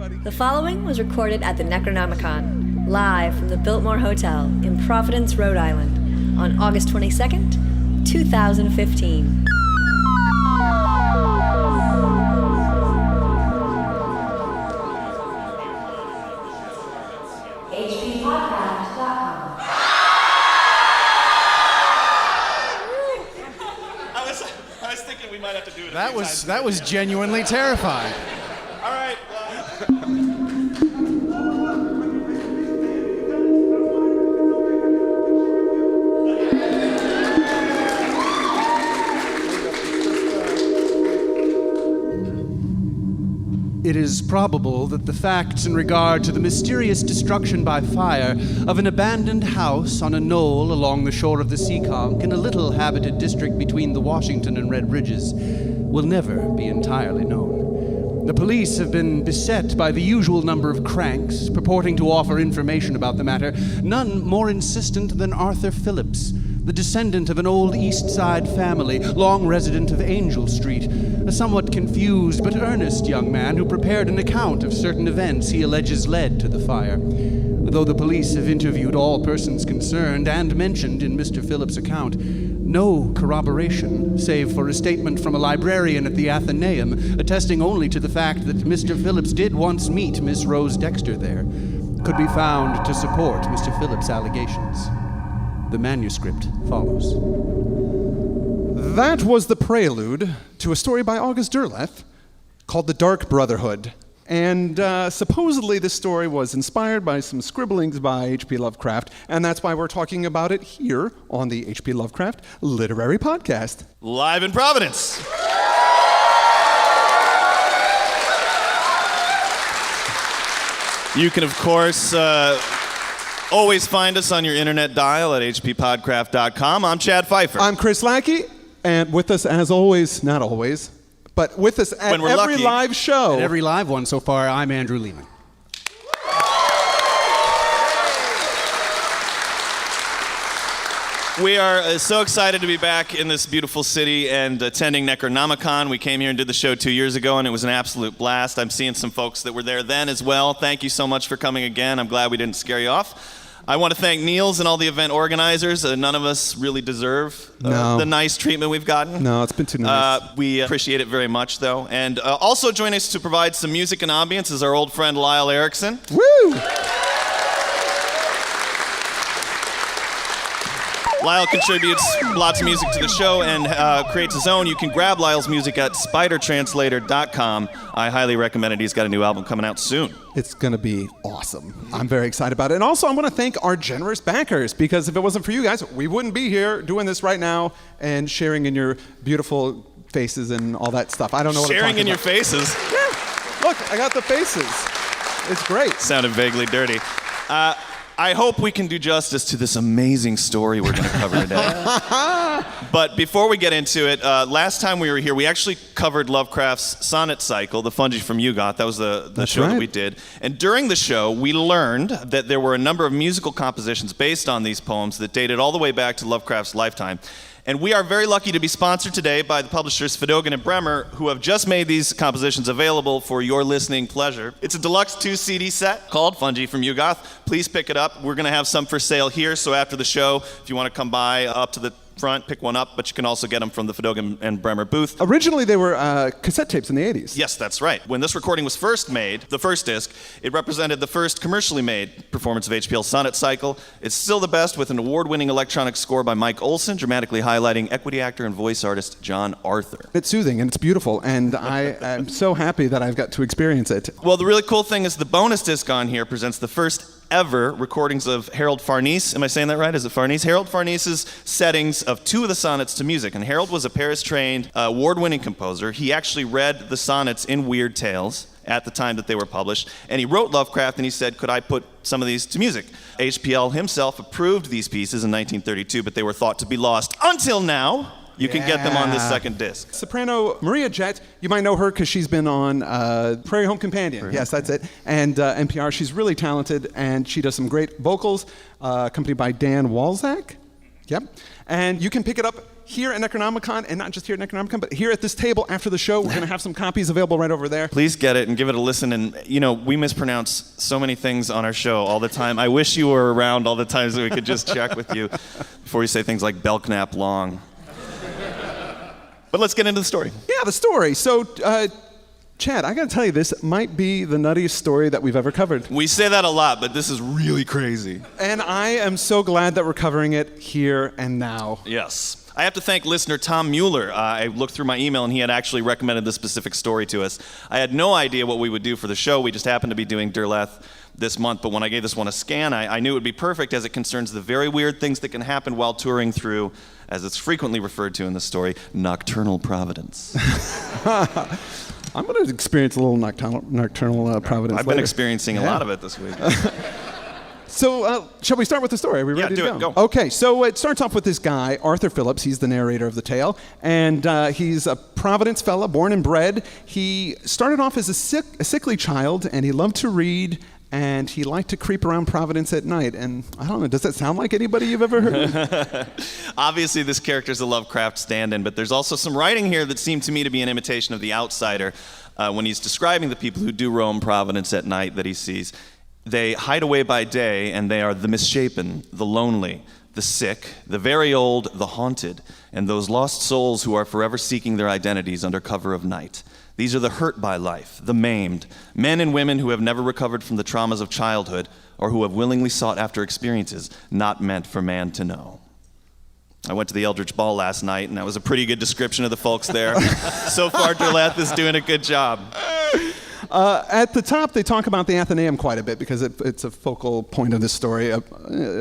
The following was recorded at the NecronomiCon, live from the Biltmore Hotel in Providence, Rhode Island, on August 22nd, 2015. HPPodcast.com. I was thinking we might have to do it. That was genuinely terrifying. All right. It is probable that the facts in regard to the mysterious destruction by fire of an abandoned house on a knoll along the shore of the Seekonk in a little habited district between the Washington and Red Ridges will never be entirely known. The police have been beset by the usual number of cranks purporting to offer information about the matter, none more insistent than Arthur Phillips, the descendant of an old East Side family, long resident of Angel Street, a somewhat confused but earnest young man who prepared an account of certain events he alleges led to the fire. Though the police have interviewed all persons concerned and mentioned in Mr. Phillips' account, no corroboration, save for a statement from a librarian at the Athenaeum attesting only to the fact that Mr. Phillips did once meet Miss Rose Dexter there, could be found to support Mr. Phillips' allegations. The manuscript follows. That was the prelude to a story by August Derleth called The Dark Brotherhood. And supposedly this story was inspired by some scribblings by H.P. Lovecraft, and that's why we're talking about it here on the H.P. Lovecraft Literary Podcast. Live in Providence. You can, of course, always find us on your internet dial at hppodcraft.com. I'm Chad Pfeiffer. I'm Chris Lackey, and with us as always, not always, but with us at every lucky. live show. At every live one so far, I'm Andrew Lehman. We are so excited to be back in this beautiful city and attending NecronomiCon. We came here and did the show 2 years ago, and it was an absolute blast. I'm seeing some folks that were there then as well. Thank you so much for coming again. I'm glad we didn't scare you off. I want to thank Niels and all the event organizers. None of us really deserve the nice treatment we've gotten. No, it's been too nice. We appreciate it very much, though. And also join us to provide some music and ambience is our old friend Lyle Erickson. Woo! Lyle contributes lots of music to the show and creates his own. You can grab Lyle's music at spidertranslator.com. I highly recommend it. He's got a new album coming out soon. It's going to be awesome. I'm very excited about it. And also, I want to thank our generous backers, because if it wasn't for you guys, we wouldn't be here doing this right now and sharing in your beautiful faces and all that stuff. I don't know what I'm Sharing talking in about. your faces? Yeah. Look, I got the faces. It's great. Sounded vaguely dirty. I hope we can do justice to this amazing story we're going to cover today. But before we get into it, last time we were here, we actually covered Lovecraft's sonnet cycle, The Fungi from Yugoth. That was the show that we did. And during the show, we learned that there were a number of musical compositions based on these poems that dated all the way back to Lovecraft's lifetime. And we are very lucky to be sponsored today by the publishers Fedogan and Bremer, who have just made these compositions available for your listening pleasure. It's a deluxe 2-CD set called Fungi from Yugoth. Please pick it up. We're going to have some for sale here, so after the show, if you want to come by up to the front, pick one up, but you can also get them from the Fedogan and Bremer booth. Originally, they were cassette tapes in the 80s. Yes, that's right. When this recording was first made, the first disc, it represented the first commercially made performance of HPL's sonnet cycle. It's still the best, with an award-winning electronic score by Mike Olson, dramatically highlighting equity actor and voice artist John Arthur. It's soothing and it's beautiful, and I am so happy that I've got to experience it. Well, the really cool thing is the bonus disc on here presents the first ever recordings of Harold Farnese. Am I saying that right? Is it Farnese? Harold Farnese's settings of 2 of the sonnets to music. And Harold was a Paris-trained, award-winning composer. He actually read the sonnets in Weird Tales at the time that they were published. And he wrote Lovecraft and he said, could I put some of these to music? HPL himself approved these pieces in 1932, but they were thought to be lost until now. You can get them on this second disc. Soprano Maria Jett, you might know her because she's been on Prairie Home Companion. Yes, that's it. And NPR. She's really talented, and she does some great vocals, accompanied by Dan Walzak. Yep. And you can pick it up here at NecronomiCon, and not just here at NecronomiCon, but here at this table after the show. We're going to have some copies available right over there. Please get it and give it a listen. And, we mispronounce so many things on our show all the time. I wish you were around all the time so we could just check with you before you say things like Belknap long. But let's get into the story. Yeah, the story. So, Chad, I got to tell you, this might be the nuttiest story that we've ever covered. We say that a lot, but this is really crazy. And I am so glad that we're covering it here and now. Yes. I have to thank listener Tom Mueller. I looked through my email, and he had actually recommended this specific story to us. I had no idea what we would do for the show. We just happened to be doing Derleth this month, but when I gave this one a scan, I knew it would be perfect as it concerns the very weird things that can happen while touring through, as it's frequently referred to in the story, nocturnal Providence. I'm going to experience a little nocturnal Providence I've been experiencing a lot of it this week. So, shall we start with the story? Are we ready to do it. Go. Okay, so it starts off with this guy, Arthur Phillips. He's the narrator of the tale, and he's a Providence fella, born and bred. He started off as a sickly child, and he loved to read, and he liked to creep around Providence at night. And I don't know, does that sound like anybody you've ever heard? Obviously, this character's a Lovecraft stand-in, but there's also some writing here that seemed to me to be an imitation of The Outsider when he's describing the people who do roam Providence at night that he sees. They hide away by day, and they are the misshapen, the lonely, the sick, the very old, the haunted, and those lost souls who are forever seeking their identities under cover of night. These are the hurt by life, the maimed, men and women who have never recovered from the traumas of childhood or who have willingly sought after experiences not meant for man to know. I went to the Eldritch Ball last night, and that was a pretty good description of the folks there. So far, Derleth is doing a good job. At the top, they talk about the Athenaeum quite a bit because it's a focal point of this story a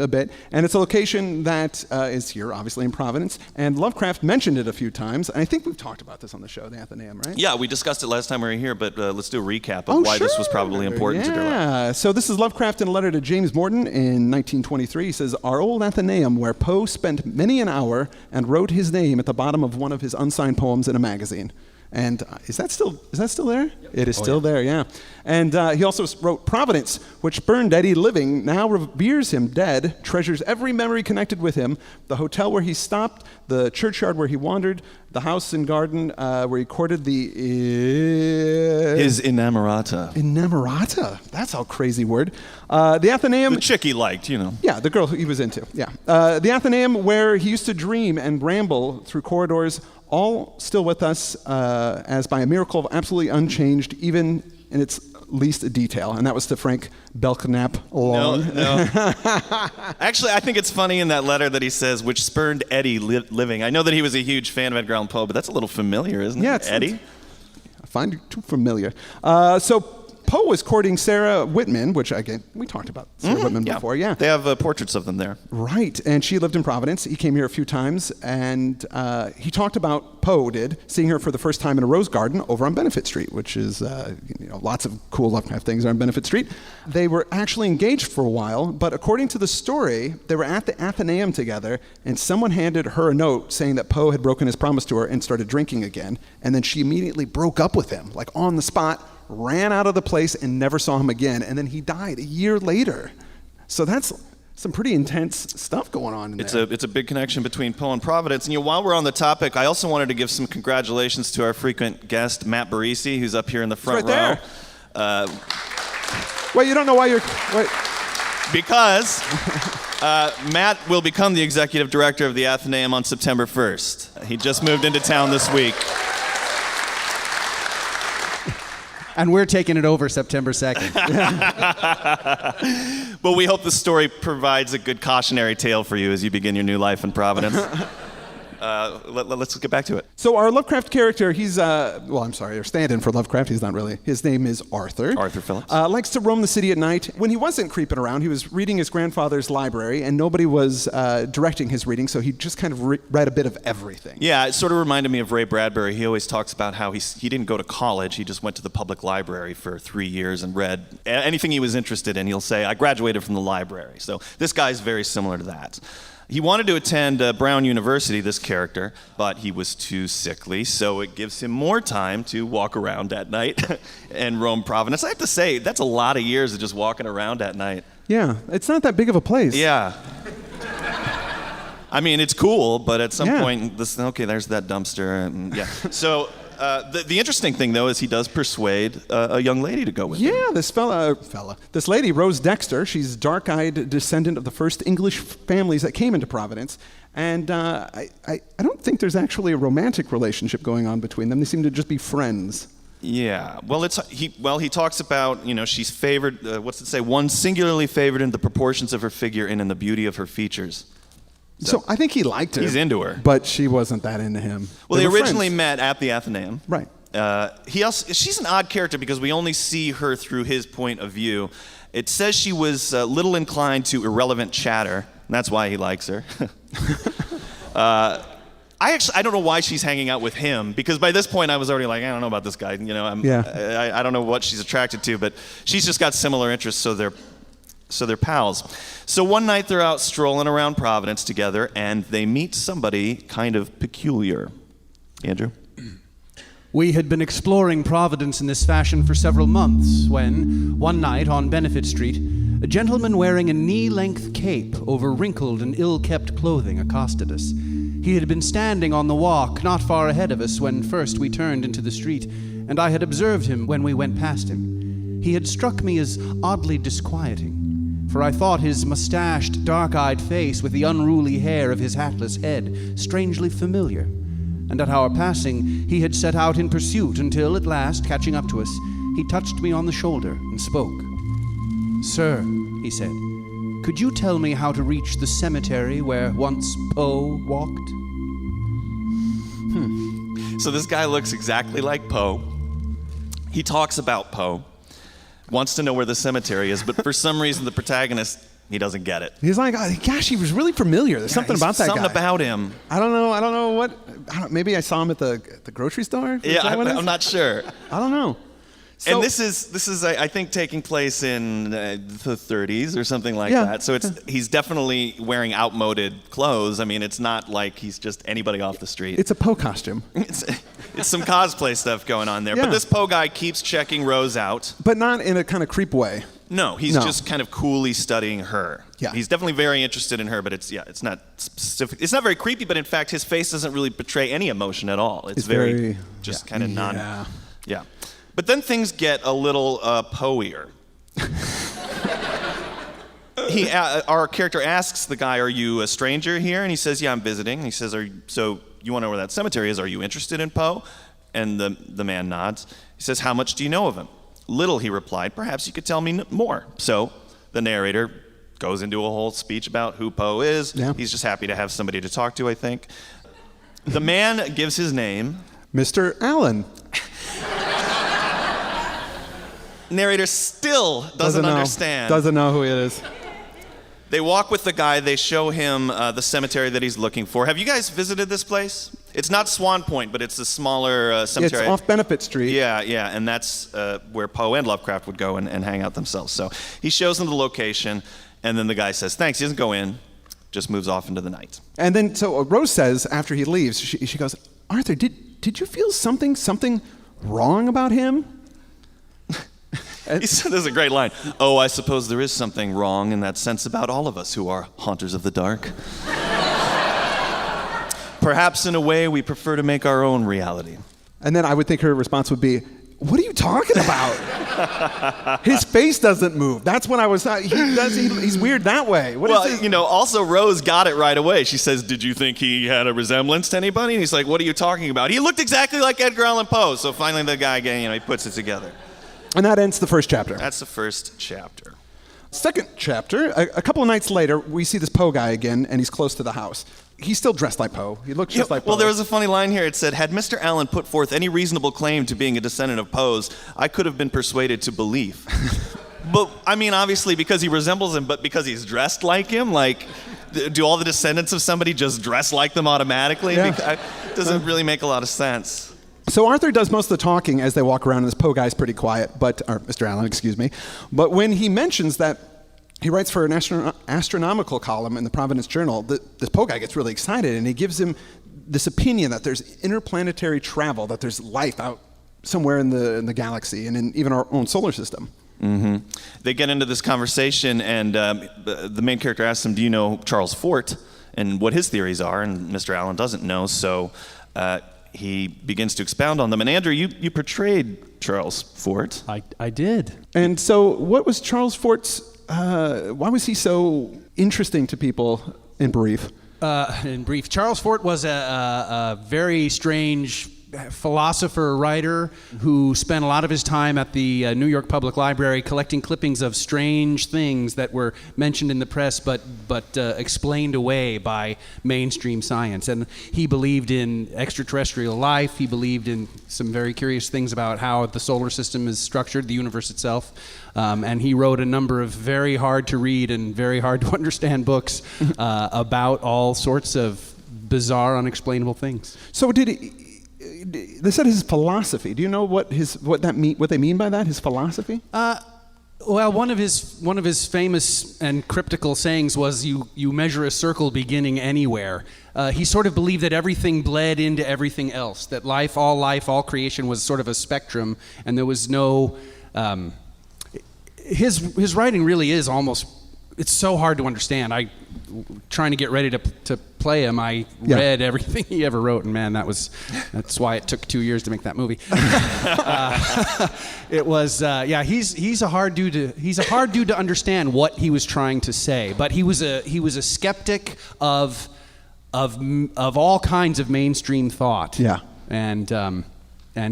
bit. And it's a location that is here, obviously, in Providence. And Lovecraft mentioned it a few times. And I think we've talked about this on the show, the Athenaeum, right? Yeah, we discussed it last time we were here, but let's do a recap of why this was probably important to Derleth. Yeah, so this is Lovecraft in a letter to James Morton in 1923. He says, "Our old Athenaeum, where Poe spent many an hour and wrote his name at the bottom of one of his unsigned poems in a magazine." And is that still there? Yep. It is still there, yeah. And he also wrote, "Providence, which burned Eddie living, now reveres him dead, treasures every memory connected with him, the hotel where he stopped, the churchyard where he wandered, the house and garden where he courted his inamorata." Inamorata? That's a crazy word. The Athenaeum... The chick he liked, Yeah, the girl he was into, yeah. The Athenaeum where he used to dream and ramble through corridors, all still with us as by a miracle, absolutely unchanged, even in its least detail. And that was to Frank Belknap Long. No. Actually, I think it's funny in that letter that he says, which spurned Eddie living. I know that he was a huge fan of Edgar Allan Poe, but that's a little familiar, isn't it? Eddie? I find it too familiar. So Poe was courting Sarah Whitman, which, again, we talked about Sarah Whitman before, yeah. They have portraits of them there. Right, and she lived in Providence. He came here a few times, and he talked about, Poe did, seeing her for the first time in a rose garden over on Benefit Street, which is, lots of cool Lovecraft things on Benefit Street. They were actually engaged for a while, but according to the story, they were at the Athenaeum together, and someone handed her a note saying that Poe had broken his promise to her and started drinking again, and then she immediately broke up with him, like on the spot, ran out of the place and never saw him again, and then he died a year later. So that's some pretty intense stuff going on in there. It's a big connection between Poe and Providence. And while we're on the topic, I also wanted to give some congratulations to our frequent guest, Matt Barisi, who's up here in the front row. Wait, you don't know why you're... Wait. Because Matt will become the executive director of the Athenaeum on September 1st. He just moved into town this week. And we're taking it over September 2nd. Well, we hope the story provides a good cautionary tale for you as you begin your new life in Providence. Let's get back to it. So our Lovecraft character, he's, our stand-in for Lovecraft, he's not really. His name is Arthur. Arthur Phillips. Likes to roam the city at night. When he wasn't creeping around, he was reading his grandfather's library, and nobody was directing his reading, so he just kind of read a bit of everything. Yeah, it sort of reminded me of Ray Bradbury. He always talks about how he didn't go to college. He just went to the public library for 3 years and read anything he was interested in. He'll say, I graduated from the library. So this guy's very similar to that. He wanted to attend Brown University, this character, but he was too sickly, so it gives him more time to walk around at night and roam Providence. I have to say, that's a lot of years of just walking around at night. Yeah, it's not that big of a place. Yeah. I mean, it's cool, but at some point, there's that dumpster. And, yeah. So the interesting thing, though, is he does persuade a young lady to go with him. Yeah, this lady, Rose Dexter, she's dark-eyed descendant of the first English families that came into Providence. And I don't think there's actually a romantic relationship going on between them. They seem to just be friends. Yeah. Well, he talks about, she's favored, one singularly favored in the proportions of her figure and in the beauty of her features. So I think he liked her. He's into her. But she wasn't that into him. Well, they originally met at the Athenaeum. Right. She's an odd character because we only see her through his point of view. It says she was little inclined to irrelevant chatter, and that's why he likes her. I don't know why she's hanging out with him, because by this point I was already like, I don't know about this guy. I don't know what she's attracted to, but she's just got similar interests, so they're pals. So one night they're out strolling around Providence together, and they meet somebody kind of peculiar. Andrew? We had been exploring Providence in this fashion for several months when, one night on Benefit Street, a gentleman wearing a knee-length cape over wrinkled and ill-kept clothing accosted us. He had been standing on the walk not far ahead of us when first we turned into the street, and I had observed him when we went past him. He had struck me as oddly disquieting, for I thought his mustached, dark-eyed face with the unruly hair of his hatless head strangely familiar. And at our passing, he had set out in pursuit until, at last, catching up to us, he touched me on the shoulder and spoke. "Sir," he said, "could you tell me how to reach the cemetery where once Poe walked?" So this guy looks exactly like Poe. He talks about Poe, wants to know where the cemetery is, but for some reason the protagonist, he doesn't get it. He's like, gosh, he was really familiar. There's something about that guy. Something about him. I don't know what. Maybe I saw him at the grocery store? Yeah, I'm not sure. I don't know. So, and this is I think taking place in the 30s or something like that. So he's definitely wearing outmoded clothes. I mean, it's not like he's just anybody off the street. It's a Poe costume. It's some cosplay stuff going on there. Yeah. But this Poe guy keeps checking Rose out. But not in a kind of creep way. No, he's just kind of coolly studying her. Yeah. He's definitely very interested in her, but it's not specific. It's not very creepy, but in fact, his face doesn't really betray any emotion at all. It's very just kind of non. Yeah. But then things get a little Poe-ier. Our character asks the guy, "Are you a stranger here?" And he says, "Yeah, I'm visiting." And he says, "So you want to know where that cemetery is? Are you interested in Poe?" And the man nods. He says, "How much do you know of him?" "Little," he replied. "Perhaps you could tell me more." So the narrator goes into a whole speech about who Poe is. Yeah. He's just happy to have somebody to talk to, I think. The man gives his name. Mr. Allen. Narrator still doesn't understand. Doesn't know who it is. They walk with the guy. They show him the cemetery that he's looking for. Have you guys visited this place? It's not Swan Point, but it's a smaller cemetery. It's off Benefit Street. Yeah, and that's where Poe and Lovecraft would go and hang out themselves. So he shows them the location, and then the guy says thanks. He doesn't go in, just moves off into the night. And then, so Rose says, after he leaves, she goes, "Arthur, did you feel something wrong about him?" He said, "There's a great line. Oh, I suppose there is something wrong in that sense about all of us who are haunters of the dark. Perhaps in a way we prefer to make our own reality." And then I would think her response would be, "What are you talking about?" His face doesn't move. That's when I was. He's weird that way. Also Rose got it right away. She says, "Did you think he had a resemblance to anybody?" And he's like, "What are you talking about? He looked exactly like Edgar Allan Poe." So finally, the guy, he puts it together. And that ends the first chapter. That's the first chapter. Second chapter, a couple of nights later, we see this Poe guy again, and he's close to the house. He's still dressed like Poe. He looks just like Poe. Well, there was a funny line here. It said, "Had Mr. Allen put forth any reasonable claim to being a descendant of Poe's, I could have been persuaded to believe." But, obviously because he resembles him, but because he's dressed like him, do all the descendants of somebody just dress like them automatically? Yeah. It doesn't really make a lot of sense. So Arthur does most of the talking as they walk around, and this Poe guy's pretty quiet, or Mr. Allen, excuse me. But when he mentions that he writes for an astronomical column in the Providence Journal, this Poe guy gets really excited, and he gives him this opinion that there's interplanetary travel, that there's life out somewhere in the galaxy and in even our own solar system. Mm-hmm. They get into this conversation, and the main character asks him, "Do you know Charles Fort?" and what his theories are, and Mr. Allen doesn't know, so he begins to expound on them. And Andrew, you portrayed Charles Fort. I did. And so what was Charles Fort's, why was he so interesting to people in brief? Charles Fort was a very strange philosopher, writer, who spent a lot of his time at the New York Public Library collecting clippings of strange things that were mentioned in the press but explained away by mainstream science. And he believed in extraterrestrial life. He believed in some very curious things about how the solar system is structured, the universe itself. And he wrote a number of very hard to read and very hard to understand books about all sorts of bizarre, unexplainable things. So they said his philosophy. Do you know what they mean by that? His philosophy? Well, one of his famous and cryptical sayings was, "You measure a circle beginning anywhere." He sort of believed that everything bled into everything else. That all creation was sort of a spectrum, and there was no. His writing really is almost. It's so hard to understand. Trying to get ready to play him, I read everything he ever wrote, and man, that's why it took 2 years to make that movie. It was, he's a hard dude to understand what he was trying to say, but he was a skeptic of all kinds of mainstream thought. Yeah, and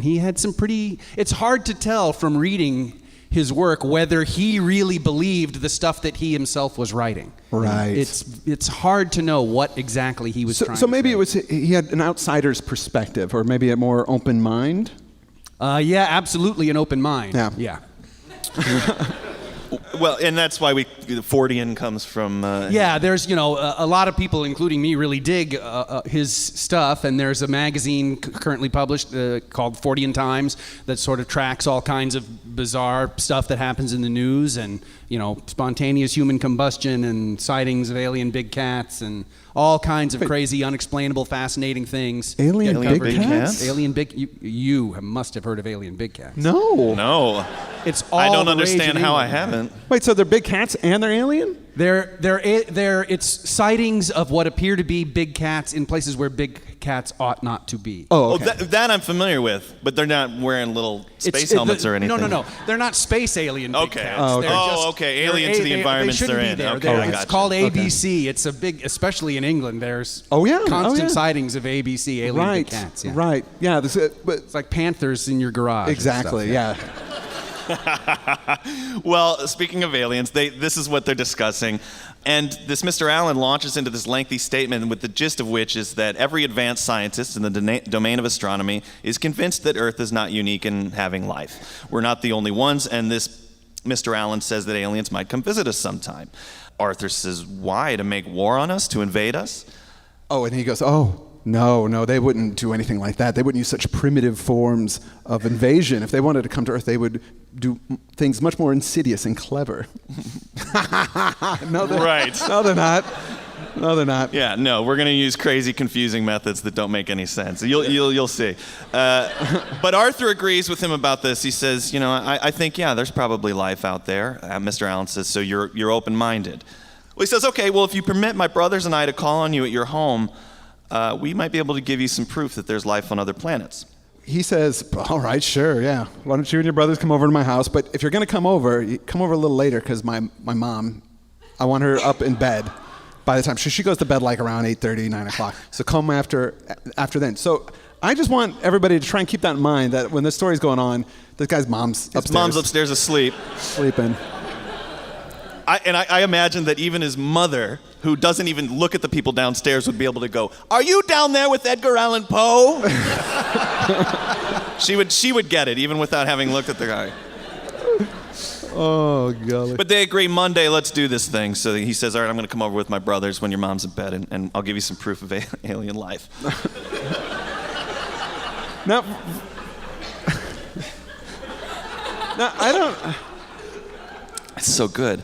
he had some pretty. It's hard to tell from reading his work whether he really believed the stuff that he himself was writing. Right. It's hard to know what exactly he was trying to say. So maybe it was he had an outsider's perspective, or maybe a more open mind? Yeah, absolutely an open mind. Yeah. Well, and that's why the Fortean comes from... there's, a lot of people, including me, really dig his stuff, and there's a magazine currently published called Fortean Times that sort of tracks all kinds of bizarre stuff that happens in the news, and, spontaneous human combustion and sightings of alien big cats and all kinds of crazy, unexplainable, fascinating things. Alien big cats? Alien big... You must have heard of alien big cats. No. It's all I don't the rage understand in how I England. haven't. Wait, so they're big cats and they're alien? It's sightings of what appear to be big cats in places where big cats ought not to be. Oh, okay. That I'm familiar with, but they're not wearing little space helmets or anything. No. They're not space alien big cats. Oh, okay. Okay. Alien to the environments they're in. Okay, I It's gotcha. called ABC. It's a big, especially in England, there's constant sightings of ABC alien big cats. Yeah. Right. Yeah. But it's like panthers in your garage. Exactly. And stuff, yeah. Well, speaking of aliens, this is what they're discussing. And this Mr. Allen launches into this lengthy statement with the gist of which is that every advanced scientist in the domain of astronomy is convinced that Earth is not unique in having life. We're not the only ones, and this Mr. Allen says that aliens might come visit us sometime. Arthur says, why? To make war on us? To invade us? Oh, and he goes, No, they wouldn't do anything like that. They wouldn't use such primitive forms of invasion. If they wanted to come to Earth, they would do things much more insidious and clever. No, they're not. Yeah, no, we're going to use crazy, confusing methods that don't make any sense. You'll see. But Arthur agrees with him about this. He says, I think, there's probably life out there. Mr. Allen says, so you're open-minded. Well, he says, okay, well, if you permit my brothers and I to call on you at your home, we might be able to give you some proof that there's life on other planets. He says, all right, sure, yeah. Why don't you and your brothers come over to my house? But if you're going to come over a little later, because my mom, I want her up in bed by the time. She goes to bed like around 8:30, 9 o'clock. So come after then. So I just want everybody to try and keep that in mind, that when this story's going on, this guy's mom's upstairs. His mom's upstairs asleep. Sleeping. I imagine that even his mother, who doesn't even look at the people downstairs, would be able to go, are you down there with Edgar Allan Poe? She would get it, even without having looked at the guy. Oh, golly. But they agree, Monday, let's do this thing. So he says, all right, I'm going to come over with my brothers when your mom's in bed, and I'll give you some proof of alien life. Now, I don't... It's so good.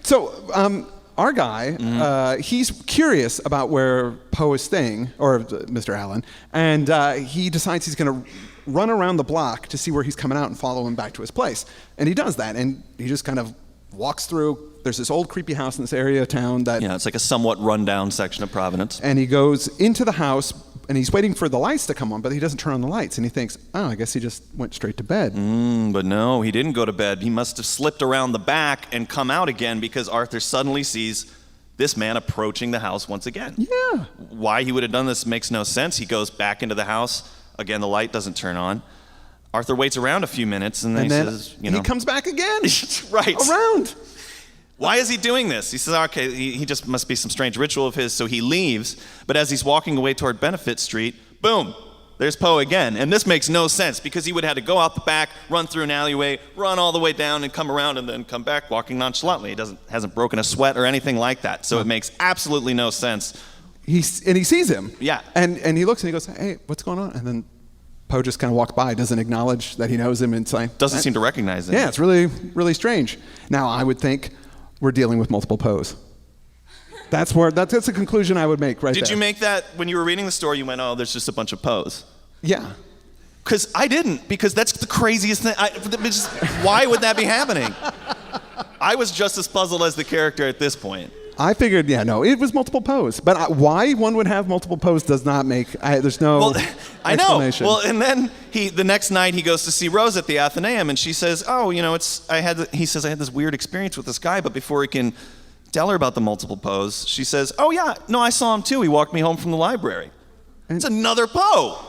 So, our guy, he's curious about where Poe is staying, or Mr. Allen, and he decides he's going to run around the block to see where he's coming out and follow him back to his place. And he does that, and he just kind of walks through. There's this old creepy house in this area of town that... Yeah, it's like a somewhat rundown section of Providence. And he goes into the house, and he's waiting for the lights to come on, but he doesn't turn on the lights. And he thinks, oh, I guess he just went straight to bed. But no, he didn't go to bed. He must have slipped around the back and come out again because Arthur suddenly sees this man approaching the house once again. Yeah. Why he would have done this makes no sense. He goes back into the house. Again, the light doesn't turn on. Arthur waits around a few minutes, and then he says, he comes back again. Right. Around. Why is he doing this? He says, okay, he just must be some strange ritual of his, so he leaves. But as he's walking away toward Benefit Street, boom, there's Poe again. And this makes no sense because he would have had to go out the back, run through an alleyway, run all the way down and come around and then come back walking nonchalantly. He hasn't broken a sweat or anything like that. So it makes absolutely no sense. He sees him. Yeah. And he looks and he goes, hey, what's going on? And then Poe just kind of walks by, doesn't acknowledge that he knows him. And doesn't seem to recognize him. Yeah, it's really, really strange. Now, I would think we're dealing with multiple Poes. That's a conclusion I would make right there. Did you make that when you were reading the story? You went, oh, there's just a bunch of Poes. Yeah. Because I didn't, because that's the craziest thing. Why would that be happening? I was just as puzzled as the character at this point. I figured, it was multiple Poes. But why one would have multiple Poes does not make, there's no explanation. Well, and then the next night he goes to see Rose at the Athenaeum, and she says, oh, I had this weird experience with this guy, but before he can tell her about the multiple Poes, she says, oh yeah, no, I saw him too. He walked me home from the library. It's another Poe.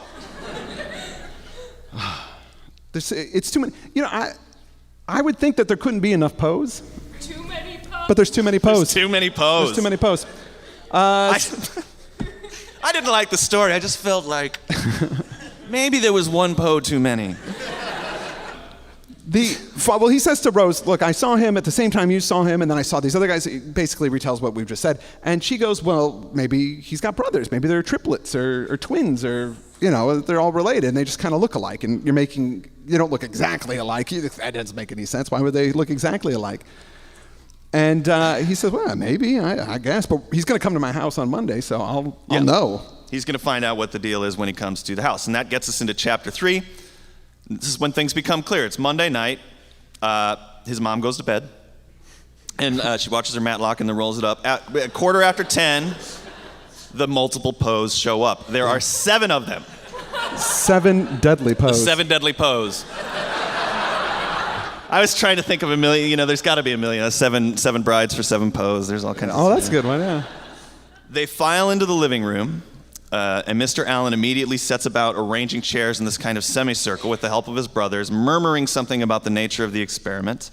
It's too many. I would think that there couldn't be enough Poes. Too many Poes. But there's too many Poes. There's too many Poes. There's too many Poes. I didn't like the story. I just felt like maybe there was one Poe too many. Well, he says to Rose, look, I saw him at the same time you saw him, and then I saw these other guys. He basically retells what we've just said. And she goes, well, maybe he's got brothers. Maybe they're triplets or twins or, they're all related, and they just kind of look alike. And you don't look exactly alike. That doesn't make any sense. Why would they look exactly alike? And he says, well, maybe, I guess. But he's going to come to my house on Monday, so I'll know. He's going to find out what the deal is when he comes to the house. And that gets us into chapter 3. This is when things become clear. It's Monday night. His mom goes to bed. And she watches her Matlock and then rolls it up. At 10:15, the multiple Poes show up. There are 7 of them. 7 deadly Poes. 7 deadly Poes. I was trying to think of a million. There's got to be a million. 7 brides for 7 Poes. There's all kinds of stuff. Oh, that's a good one, yeah. They file into the living room, and Mr. Allen immediately sets about arranging chairs in this kind of semicircle with the help of his brothers, murmuring something about the nature of the experiment.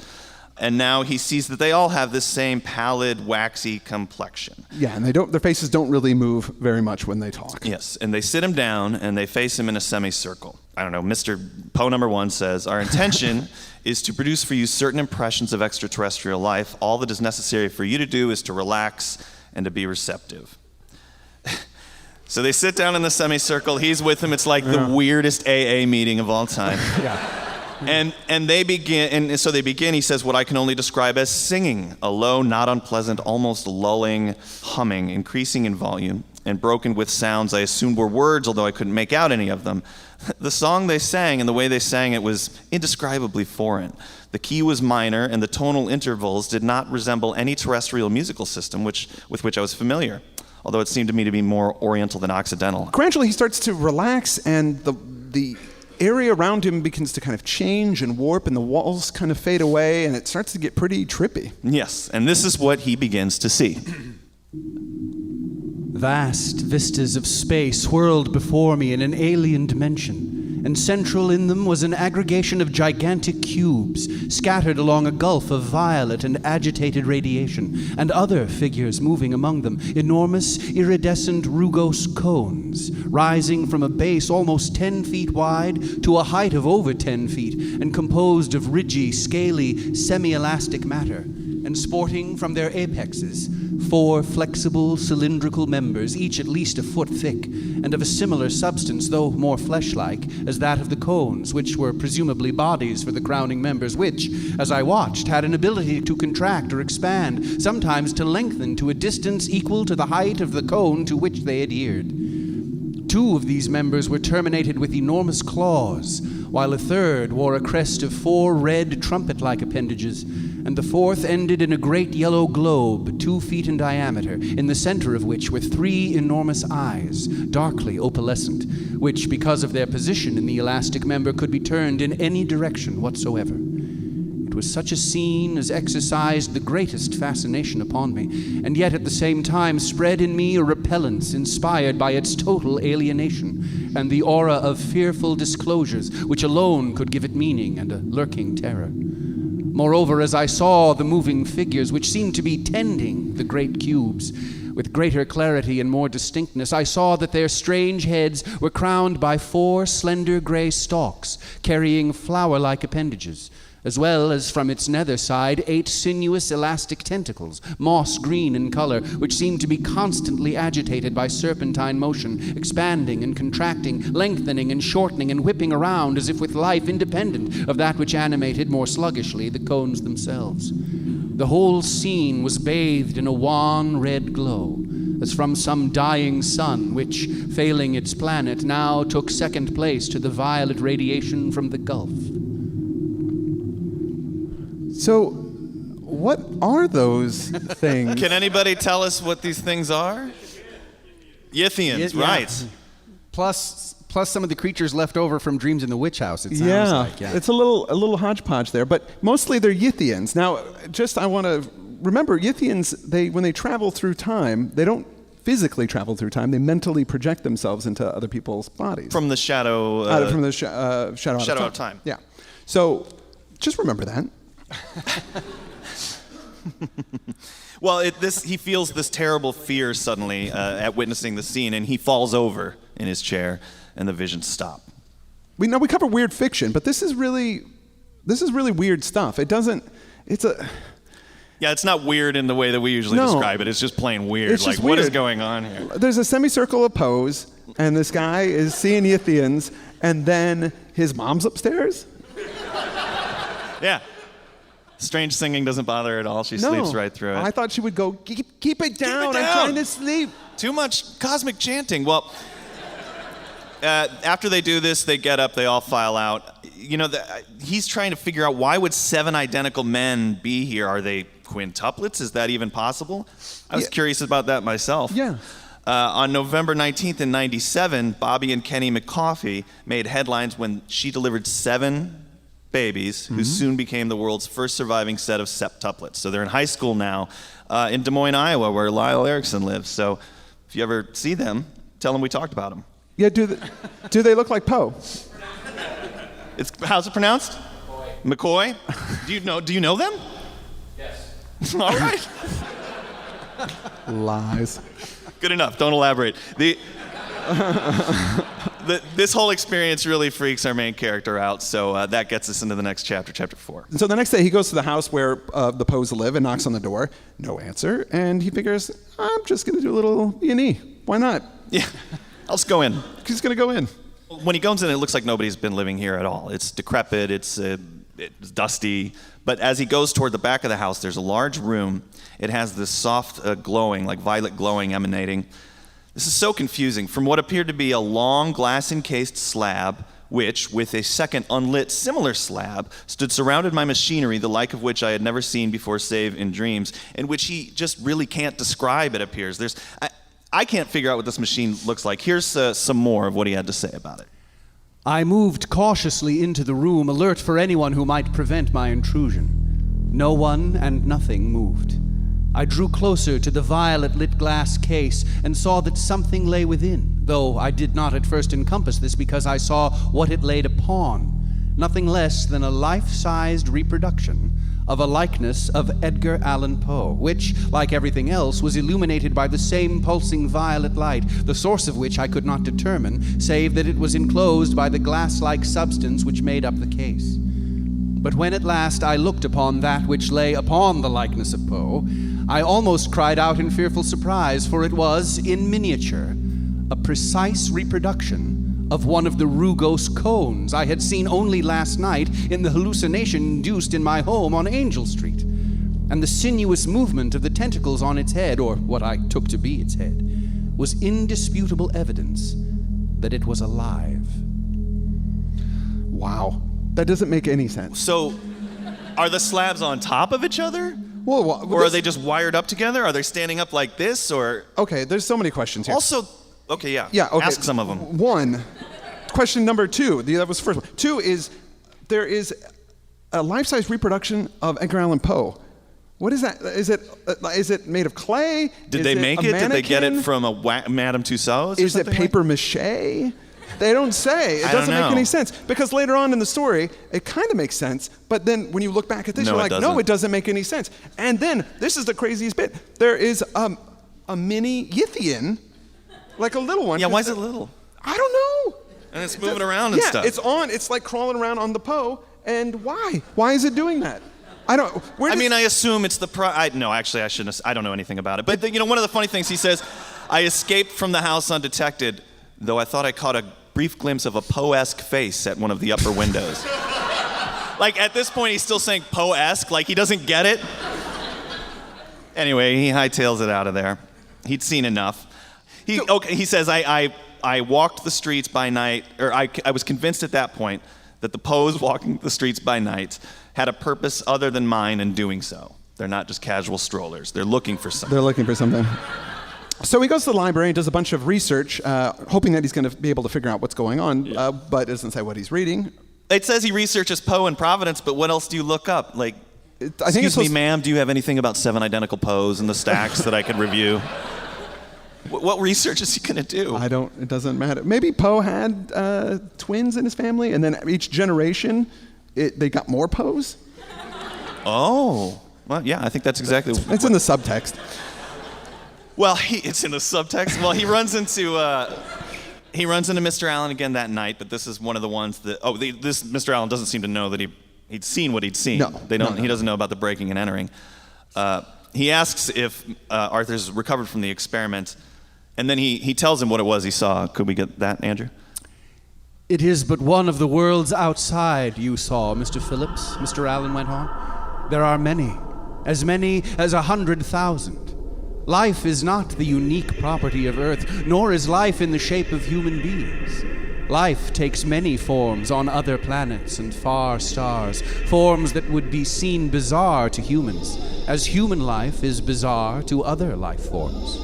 And now he sees that they all have this same pallid, waxy complexion. Yeah, and their faces don't really move very much when they talk. Yes, and they sit him down and they face him in a semicircle. I don't know, Mr. Poe number 1 says, our intention is to produce for you certain impressions of extraterrestrial life. All that is necessary for you to do is to relax and to be receptive. So they sit down in the semicircle. He's with them. It's like the weirdest AA meeting of all time. Yeah. And they begin, and so they begin, he says, what I can only describe as singing, a low, not unpleasant, almost lulling humming, increasing in volume, and broken with sounds I assumed were words, although I couldn't make out any of them. The song they sang and the way they sang it was indescribably foreign. The key was minor, and the tonal intervals did not resemble any terrestrial musical system with which I was familiar, although it seemed to me to be more oriental than occidental. Gradually, he starts to relax, and the area around him begins to kind of change and warp, and the walls kind of fade away, and it starts to get pretty trippy. Yes, and this is what he begins to see. Vast vistas of space whirled before me in an alien dimension, and central in them was an aggregation of gigantic cubes scattered along a gulf of violet and agitated radiation, and other figures moving among them, enormous iridescent rugose cones, rising from a base almost 10 feet wide to a height of over 10 feet, and composed of ridgy, scaly, semi-elastic matter, and sporting from their apexes 4 flexible cylindrical members, each at least a foot thick, and of a similar substance, though more flesh-like, as that of the cones, which were presumably bodies for the crowning members, which, as I watched, had an ability to contract or expand, sometimes to lengthen to a distance equal to the height of the cone to which they adhered. 2 of these members were terminated with enormous claws, while a third wore a crest of 4 red trumpet-like appendages, and the fourth ended in a great yellow globe 2 feet in diameter, in the center of which were 3 enormous eyes, darkly opalescent, which, because of their position in the elastic member, could be turned in any direction whatsoever. It was such a scene as exercised the greatest fascination upon me, and yet at the same time spread in me a repellence inspired by its total alienation, and the aura of fearful disclosures which alone could give it meaning and a lurking terror. Moreover, as I saw the moving figures which seemed to be tending the great cubes, with greater clarity and more distinctness, I saw that their strange heads were crowned by 4 slender gray stalks, carrying flower-like appendages, as well as from its nether side 8 sinuous elastic tentacles, moss green in color, which seemed to be constantly agitated by serpentine motion, expanding and contracting, lengthening and shortening and whipping around as if with life independent of that which animated more sluggishly the cones themselves. The whole scene was bathed in a wan red glow, as from some dying sun, which, failing its planet, now took second place to the violet radiation from the Gulf. So, what are those things? Can anybody tell us what these things are? Yithians, Yeah. right. Plus some of the creatures left over from Dreams in the Witch House, it sounds like. Yeah, it's a little hodgepodge there, but mostly they're Yithians. Now, I want to remember, Yithians, when they travel through time, they don't physically travel through time. They mentally project themselves into other people's bodies. From the shadow. Shadow out of time. Yeah. So, just remember that. Well, he feels this terrible fear suddenly at witnessing the scene, and he falls over in his chair, and the visions stop. We cover weird fiction, but this is really weird stuff. Yeah, it's not weird in the way that we usually describe it. It's just plain weird. It's just what is weird. going on here? There's a semicircle of pose, and this guy is seeing Yithians, and then his mom's upstairs. Yeah. Strange singing doesn't bother her at all. She sleeps right through it. I thought she would go, keep it down. I'm trying to sleep. Too much cosmic chanting. Well, after they do this, they get up, they all file out. He's trying to figure out, why would 7 identical men be here? Are they quintuplets? Is that even possible? I was curious about that myself. Yeah. On November 19th in 97, Bobby and Kenny McCoffey made headlines when she delivered 7 babies who soon became the world's first surviving set of septuplets. So they're in high school now in Des Moines, Iowa, where Lyle Erickson lives. So if you ever see them, tell them we talked about them. Yeah, do they look like Poe? How's it pronounced? McCoy. Do you know them? Yes. All right. Lies. Good enough. Don't elaborate. This whole experience really freaks our main character out, so that gets us into the next chapter, chapter 4. So the next day he goes to the house where the Poes live and knocks on the door. No answer, and he figures, I'm just going to do a little E&E. Why not? Yeah, I'll just go in. He's going to go in. When he goes in, it looks like nobody's been living here at all. It's decrepit, it's dusty, but as he goes toward the back of the house, there's a large room. It has this soft glowing, like violet glowing emanating. This is so confusing. From what appeared to be a long glass-encased slab, which, with a second unlit similar slab, stood surrounded by machinery, the like of which I had never seen before save in dreams, and which he just really can't describe, it appears. I can't figure out what this machine looks like. Here's some more of what he had to say about it. I moved cautiously into the room, alert for anyone who might prevent my intrusion. No one and nothing moved. I drew closer to the violet-lit glass case and saw that something lay within, though I did not at first encompass this because I saw what it laid upon, nothing less than a life-sized reproduction of a likeness of Edgar Allan Poe, which, like everything else, was illuminated by the same pulsing violet light, the source of which I could not determine, save that it was enclosed by the glass-like substance which made up the case. But when at last I looked upon that which lay upon the likeness of Poe, I almost cried out in fearful surprise, for it was, in miniature, a precise reproduction of one of the rugose cones I had seen only last night in the hallucination induced in my home on Angel Street. And the sinuous movement of the tentacles on its head, or what I took to be its head, was indisputable evidence that it was alive. Wow. That doesn't make any sense. So, are the slabs on top of each other? Well, Or are they just wired up together? Are they standing up like this, or? Okay, there's so many questions here. Also, okay, yeah. Yeah, okay. Ask some of them. One, question number 2. That was the first one. 2 is, there is a life-size reproduction of Edgar Allan Poe. What is that? Is it made of clay? Did they make it? Did they get it from a Madame Tussauds? Is it paper mache? They don't say. It doesn't make any sense. Because later on in the story, it kind of makes sense, but then when you look back at this, you're like, no, it doesn't make any sense. And then, this is the craziest bit. There is a mini Yithian, like a little one. Yeah, why is it little? I don't know. And it's moving around and stuff. Yeah, it's like crawling around on the Poe, and why? Why is it doing that? I don't. I assume it's the no, actually, I shouldn't. I don't know anything about it. But one of the funny things he says, I escaped from the house undetected, though I thought I caught a brief glimpse of a Poe-esque face at one of the upper windows. Like, at this point, he's still saying Poe-esque, like he doesn't get it. Anyway, he hightails it out of there. He'd seen enough. He says, I walked the streets by night, or I was convinced at that point that the Poes walking the streets by night had a purpose other than mine in doing so. They're not just casual strollers. They're looking for something. They're looking for something. So he goes to the library and does a bunch of research, hoping that he's going to be able to figure out what's going on, but it doesn't say what he's reading. It says he researches Poe in Providence, but what else do you look up? Like, excuse me, ma'am, do you have anything about 7 identical Poes in the stacks that I could review? What research is he going to do? It doesn't matter. Maybe Poe had twins in his family, and then each generation, they got more Poes? Oh, well, yeah, I think that's exactly It's in the subtext. Well, it's in the subtext. Well, he runs into Mr. Allen again that night, but this is one of the ones that this Mr. Allen doesn't seem to know that he'd seen what he'd seen. No, He doesn't know about the breaking and entering. He asks if Arthur's recovered from the experiment, and then he tells him what it was he saw. Could we get that, Andrew? It is but one of the worlds outside you saw, Mr. Phillips, Mr. Allen went on. There are many as 100,000. Life is not the unique property of Earth, nor is life in the shape of human beings. Life takes many forms on other planets and far stars, forms that would be seen bizarre to humans, as human life is bizarre to other life forms.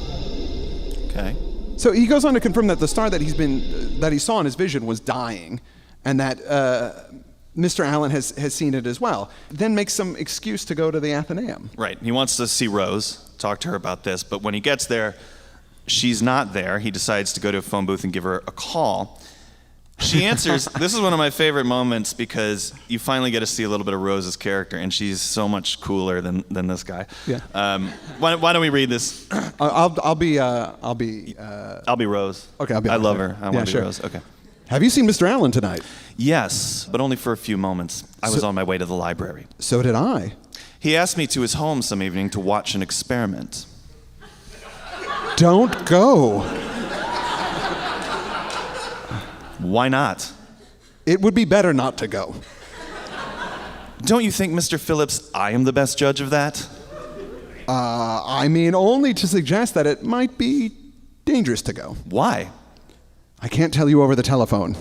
Okay. So he goes on to confirm that the star that he saw in his vision was dying, and that Mr. Allen has seen it as well. Then makes some excuse to go to the Athenaeum. Right. He wants to see Rose, talk to her about this, but when he gets there, she's not there. He decides to go to a phone booth and give her a call. She answers. This is one of my favorite moments because you finally get to see a little bit of Rose's character, and she's so much cooler than this guy. Yeah. Why don't we read this? I'll be Rose. Okay, I'll be. I love her. I want to be sure. Rose. Okay. Have you seen Mr. Allen tonight? Yes, but only for a few moments. I was on my way to the library. So did I. He asked me to his home some evening to watch an experiment. Don't go. Why not? It would be better not to go. Don't you think, Mr. Phillips, I am the best judge of that? I mean, only to suggest that it might be dangerous to go. Why? I can't tell you over the telephone.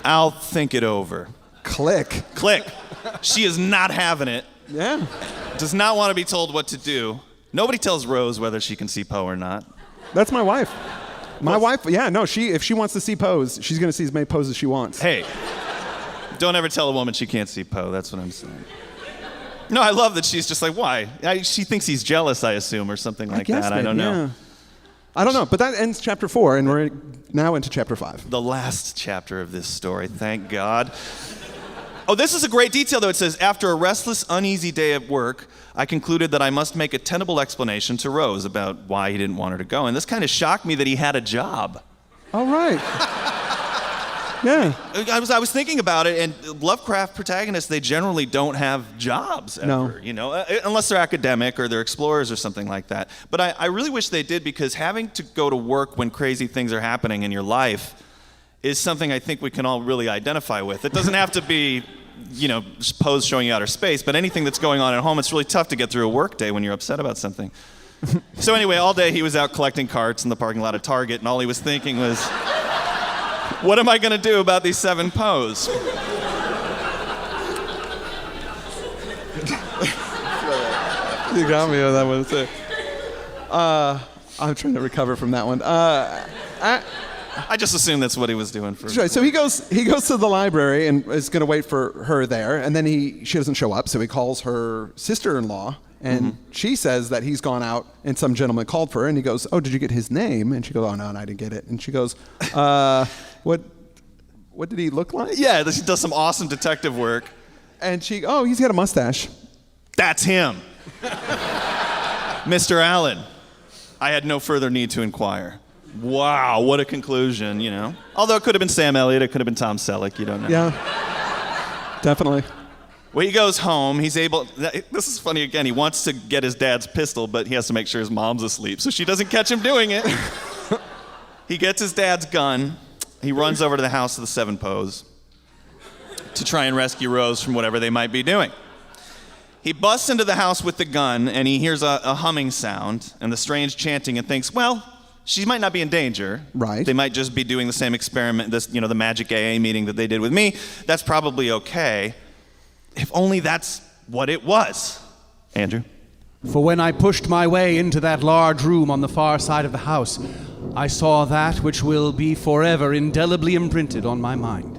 I'll think it over. Click. Click. She is not having it. Yeah. Does not want to be told what to do. Nobody tells Rose whether she can see Poe or not. That's my wife. My wife, yeah, no, if she wants to see Poes, she's going to see as many Poes as she wants. Hey, don't ever tell a woman she can't see Poe. That's what I'm saying. No, I love that she's just like, why? She thinks he's jealous, I assume, or something like that. I don't know. Yeah. I don't know, but that ends chapter 4, and we're now into chapter 5. The last chapter of this story, thank God. Oh, this is a great detail, though. It says, after a restless, uneasy day at work, I concluded that I must make a tenable explanation to Rose about why he didn't want her to go. And this kind of shocked me that he had a job. All right. Yeah. I was thinking about it, and Lovecraft protagonists, they generally don't have jobs ever, No. you know, unless they're academic or they're explorers or something like that. But I really wish they did, because having to go to work when crazy things are happening in your life is something I think we can all really identify with. It doesn't have to be, you know, Poe's showing you outer space, but anything that's going on at home, it's really tough to get through a work day when you're upset about something. So anyway, all day he was out collecting carts in the parking lot of Target, and all he was thinking was, What am I going to do about these 7 Poes? You got me on that one too. I'm trying to recover from that one. I just assumed that's what he was doing for. Right. So he goes to the library and is going to wait for her there, and then she doesn't show up, so he calls her sister-in-law, and she says that he's gone out and some gentleman called for her, and he goes, "Oh, did you get his name?" And she goes, "Oh no, I didn't get it." And she goes, "What did he look like?" Yeah, she does some awesome detective work. And "Oh, he's got a mustache." That's him. Mr. Allen. I had no further need to inquire. Wow, what a conclusion, you know. Although it could have been Sam Elliott, it could have been Tom Selleck, you don't know. Yeah, definitely. Well, he goes home, this is funny again, he wants to get his dad's pistol, but he has to make sure his mom's asleep, so she doesn't catch him doing it. He gets his dad's gun, he runs over to the house of the 7 Poes to try and rescue Rose from whatever they might be doing. He busts into the house with the gun, and he hears a humming sound and the strange chanting and thinks, well, she might not be in danger. Right. They might just be doing the same experiment, the magic AA meeting that they did with me. That's probably okay. If only that's what it was. Andrew? For when I pushed my way into that large room on the far side of the house, I saw that which will be forever indelibly imprinted on my mind.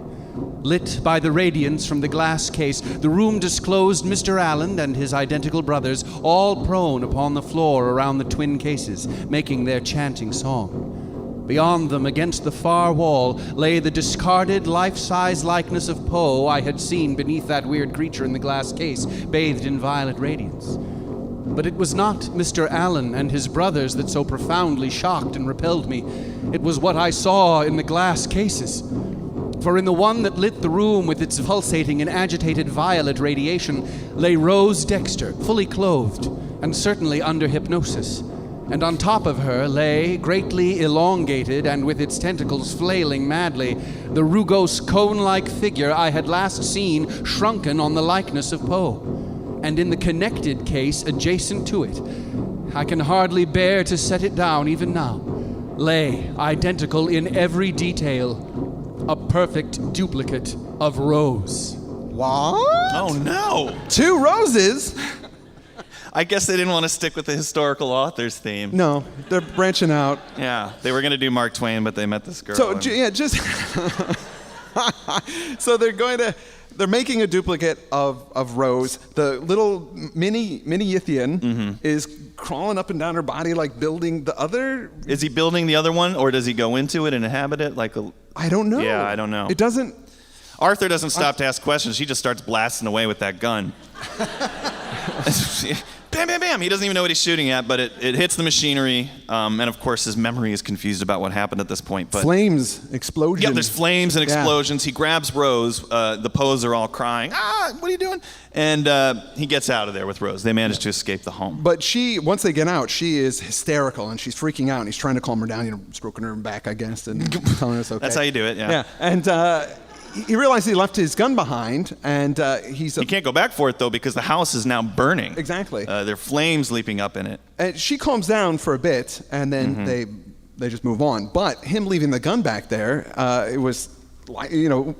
Lit by the radiance from the glass case, the room disclosed Mr. Allen and his identical brothers, all prone upon the floor around the twin cases, making their chanting song. Beyond them, against the far wall, lay the discarded life-size likeness of Poe I had seen beneath that weird creature in the glass case, bathed in violet radiance. But it was not Mr. Allen and his brothers that so profoundly shocked and repelled me. It was what I saw in the glass cases. For in the one that lit the room with its pulsating and agitated violet radiation lay Rose Dexter, fully clothed, and certainly under hypnosis. And on top of her lay, greatly elongated and with its tentacles flailing madly, the rugose cone-like figure I had last seen shrunken on the likeness of Poe. And in the connected case adjacent to it, I can hardly bear to set it down even now, lay, identical in every detail, a perfect duplicate of Rose. What? Oh, no. 2 roses? I guess they didn't want to stick with the historical authors theme. No, they're branching out. Yeah, they were going to do Mark Twain, but they met this girl. So, so they're making a duplicate of Rose. The little mini Yithian is crawling up and down her body, like building the other. Is he building the other one, or does he go into it and inhabit it? I don't know. Yeah, I don't know. It doesn't. Arthur doesn't stop to ask questions. He just starts blasting away with that gun. Bam, bam, bam. He doesn't even know what he's shooting at, but it hits the machinery. And of course, his memory is confused about what happened at this point. But flames, explosions. yeah, there's flames and explosions. He grabs Rose. The Poes are all crying. What are you doing? And he gets out of there with Rose. They manage to escape the home. But once they get out, she is hysterical and she's freaking out. And he's trying to calm her down, stroking her back, I guess, and telling her it's okay. That's how you do it, yeah. Yeah, and he realized he left his gun behind, and he can't go back for it, though, because the house is now burning. Exactly. There are flames leaping up in it. And she calms down for a bit, and then they just move on. But him leaving the gun back there, it was registered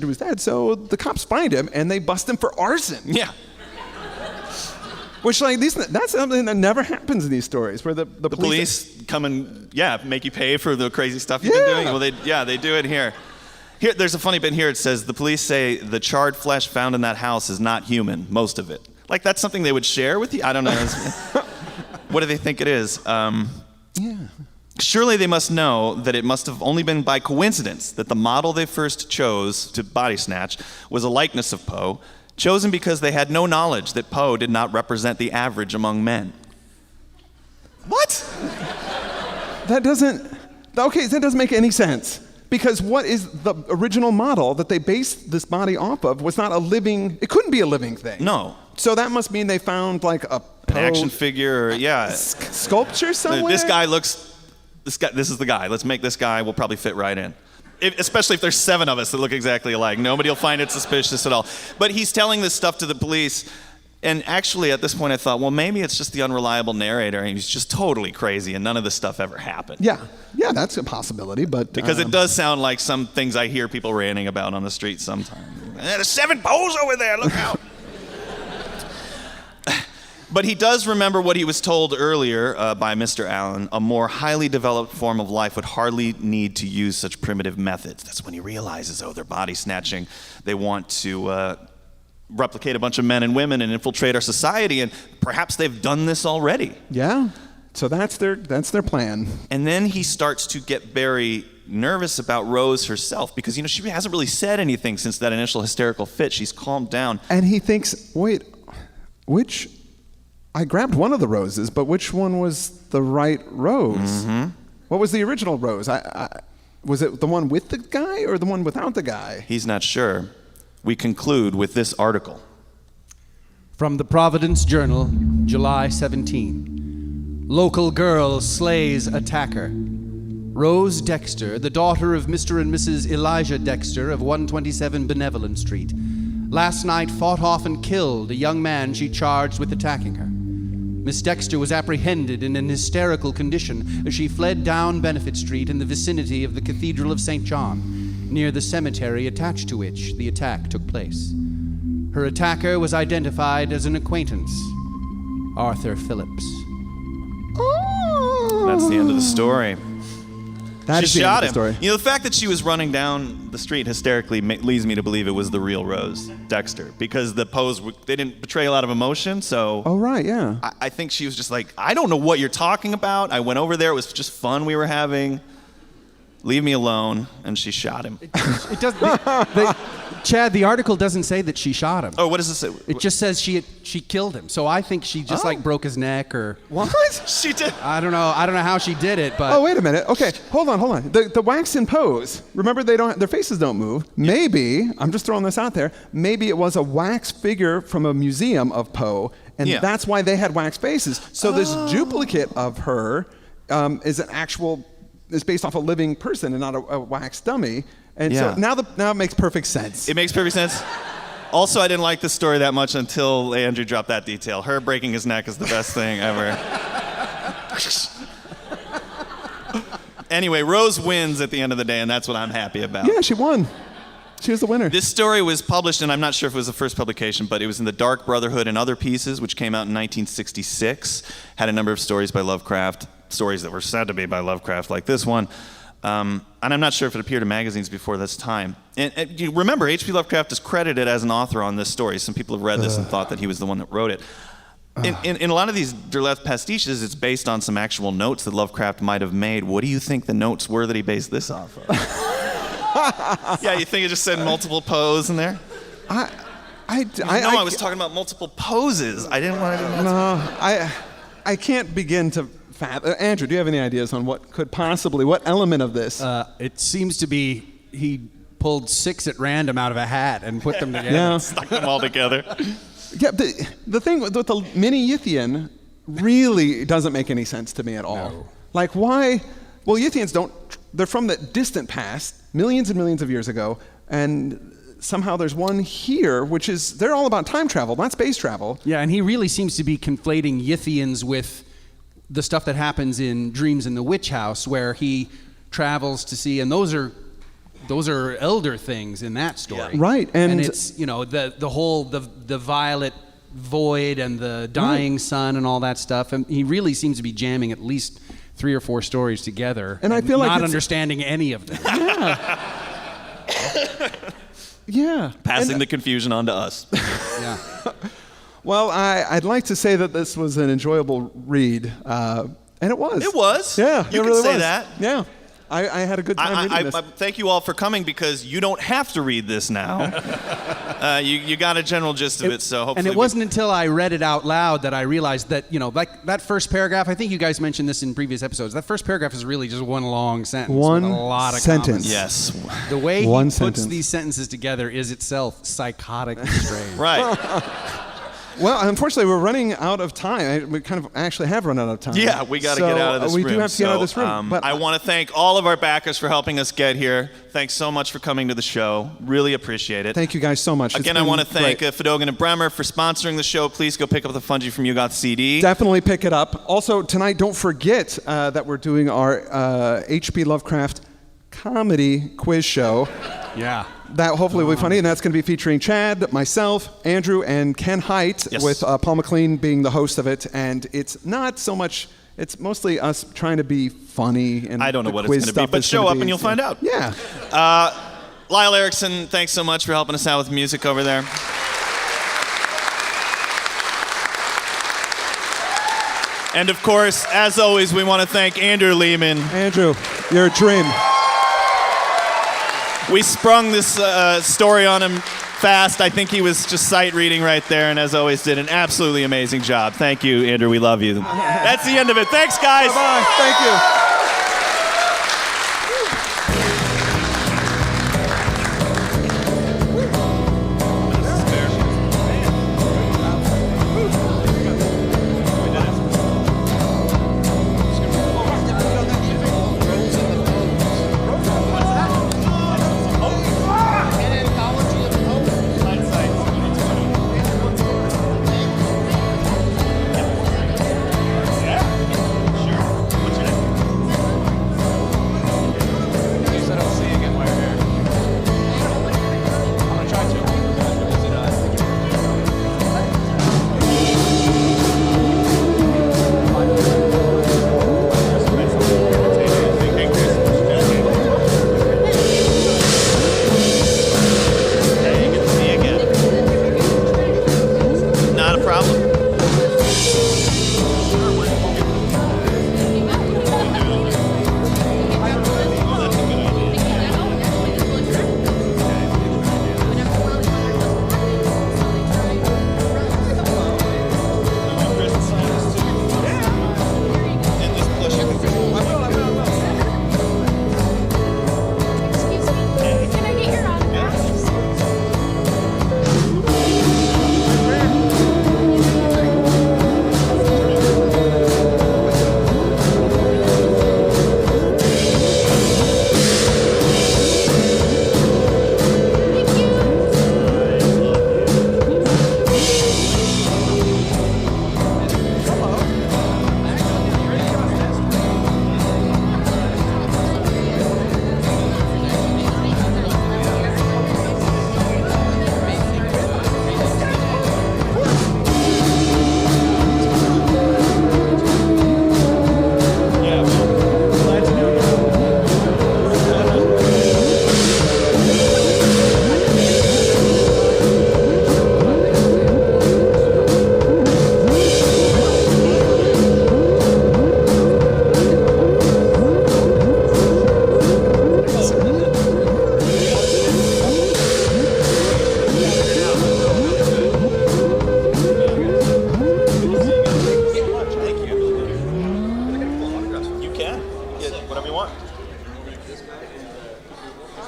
to his dad, so the cops find him, and they bust him for arson. Yeah. Which, that's something that never happens in these stories, where the police come and, make you pay for the crazy stuff you've been doing. Well, they do it here. Here, there's a funny bit here. It says, the police say the charred flesh found in that house is not human, most of it. Like, that's something they would share with you? I don't know. What do they think it is? Surely they must know that it must have only been by coincidence that the model they first chose to body snatch was a likeness of Poe, chosen because they had no knowledge that Poe did not represent the average among men. What? That doesn't make any sense. Because what is the original model that they based this body off of was not it couldn't be a living thing. No. So that must mean they found like an action figure, or, sculpture somewhere? This is the guy. Let's make this guy, we'll probably fit right in. Especially if there's 7 of us that look exactly alike. Nobody will find it suspicious at all. But he's telling this stuff to the police, And actually, at this point, I thought, well, maybe it's just the unreliable narrator, and he's just totally crazy, and none of this stuff ever happened. Yeah, that's a possibility, but... Because it does sound like some things I hear people ranting about on the street sometimes. There's 7 poles over there, look out. But he does remember what he was told earlier by Mr. Allen. A more highly developed form of life would hardly need to use such primitive methods. That's when he realizes, they're body snatching. They want to replicate a bunch of men and women and infiltrate our society, and perhaps they've done this already. Yeah, so that's their plan. And then he starts to get very nervous about Rose herself, because she hasn't really said anything since that initial hysterical fit. She's calmed down. And he thinks, wait, I grabbed one of the roses, but which one was the right rose? Mm-hmm. What was the original rose? Was it the one with the guy or the one without the guy? He's not sure. We conclude with this article. From the Providence Journal, July 17. Local girl slays attacker. Rose Dexter, the daughter of Mr. and Mrs. Elijah Dexter of 127 Benevolent Street, last night fought off and killed a young man she charged with attacking her. Miss Dexter was apprehended in an hysterical condition as she fled down Benefit Street in the vicinity of the Cathedral of St. John, near the cemetery attached to which the attack took place. Her attacker was identified as an acquaintance, Arthur Phillips. That's the end of the story. That is she the shot end of the him. story. The fact that she was running down the street hysterically leads me to believe it was the real Rose Dexter, because the pose, they didn't betray a lot of emotion, so... Oh, right, yeah. I think she was just like, I don't know what you're talking about. I went over there. It was just fun we were having. Leave me alone. And she shot him. It doesn't... Chad, the article doesn't say that she shot him. Oh, what does it say? It just says she killed him. So I think she just broke his neck or... What? She did. I don't know how she did it, but... Oh, wait a minute. Okay, hold on. The wax in pose, remember their faces don't move. Maybe, I'm just throwing this out there, maybe it was a wax figure from a museum of Poe, and that's why they had wax faces. So this duplicate of her is based off a living person and not a wax dummy. And so now it makes perfect sense. It makes perfect sense. Also, I didn't like this story that much until Andrew dropped that detail. Her breaking his neck is the best thing ever. Anyway, Rose wins at the end of the day, and that's what I'm happy about. Yeah, she won. She was the winner. This story was published, and I'm not sure if it was the first publication, but it was in the Dark Brotherhood and Other Pieces, which came out in 1966. Had a number of stories by Lovecraft, stories that were said to be by Lovecraft, like this one. And I'm not sure if it appeared in magazines before this time. And you remember, H.P. Lovecraft is credited as an author on this story. Some people have read this and thought that he was the one that wrote it. In a lot of these Derleth pastiches, it's based on some actual notes that Lovecraft might have made. What do you think the notes were that he based this off of? Yeah, you think it just said multiple pose in there? I was talking about multiple poses. I didn't want to do that. No, I can't begin to... Andrew, do you have any ideas on what element of this? It seems to be he pulled 6 at random out of a hat and put them together. Yeah. Stuck them all together. Yeah, the thing with the mini Yithian really doesn't make any sense to me at all. No. Like, why? Well, Yithians they're from the distant past, millions and millions of years ago, and somehow there's one here, they're all about time travel, not space travel. Yeah, and he really seems to be conflating Yithians with the stuff that happens in Dreams in the Witch House, where he travels to see, and those are elder things in that story. Yeah. Right, and it's the whole the violet void and the dying sun and all that stuff, and he really seems to be jamming at least 3 or 4 stories together, and I feel like not understanding any of them. Yeah. Passing the confusion on to us. Yeah. Well, I'd like to say that this was an enjoyable read, and it was. It was. Yeah, you it can really say was. that. Yeah, I had a good time reading this. Thank you all for coming, because you don't have to read this now. You got a general gist of it, so hopefully. And it wasn't until I read it out loud that I realized that, like that first paragraph, I think you guys mentioned this in previous episodes, that first paragraph is really just one long sentence. One with a lot of sentence. Comments. Yes. The way One he sentence. puts these sentences together is itself psychotic and strange. Right. Well, unfortunately, we're running out of time. We kind of actually have run out of time. Yeah, we got to get out of this room. We do have to get out of this room. But I want to thank all of our backers for helping us get here. Thanks so much for coming to the show. Really appreciate it. Thank you guys so much. Again, I want to thank Fedogan and Bremer for sponsoring the show. Please go pick up the Fungi from You Got CD. Definitely pick it up. Also, tonight, don't forget that we're doing our H.P. Lovecraft comedy quiz show. Yeah. That hopefully will be funny, and that's going to be featuring Chad, myself, Andrew, and Ken Haidt, with Paul McLean being the host of it. And it's not so much, it's mostly us trying to be funny. And I don't know what it's going to be, but show up and you'll find out. Yeah. Lyle Erickson, thanks so much for helping us out with music over there. And of course, as always, we want to thank Andrew Lehman. Andrew, you're a dream. We sprung this story on him fast. I think he was just sight reading right there, and as always, did an absolutely amazing job. Thank you, Andrew. We love you. That's the end of it. Thanks, guys. Bye-bye. Thank you.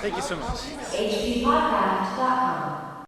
Thank you so much. HP Podcast.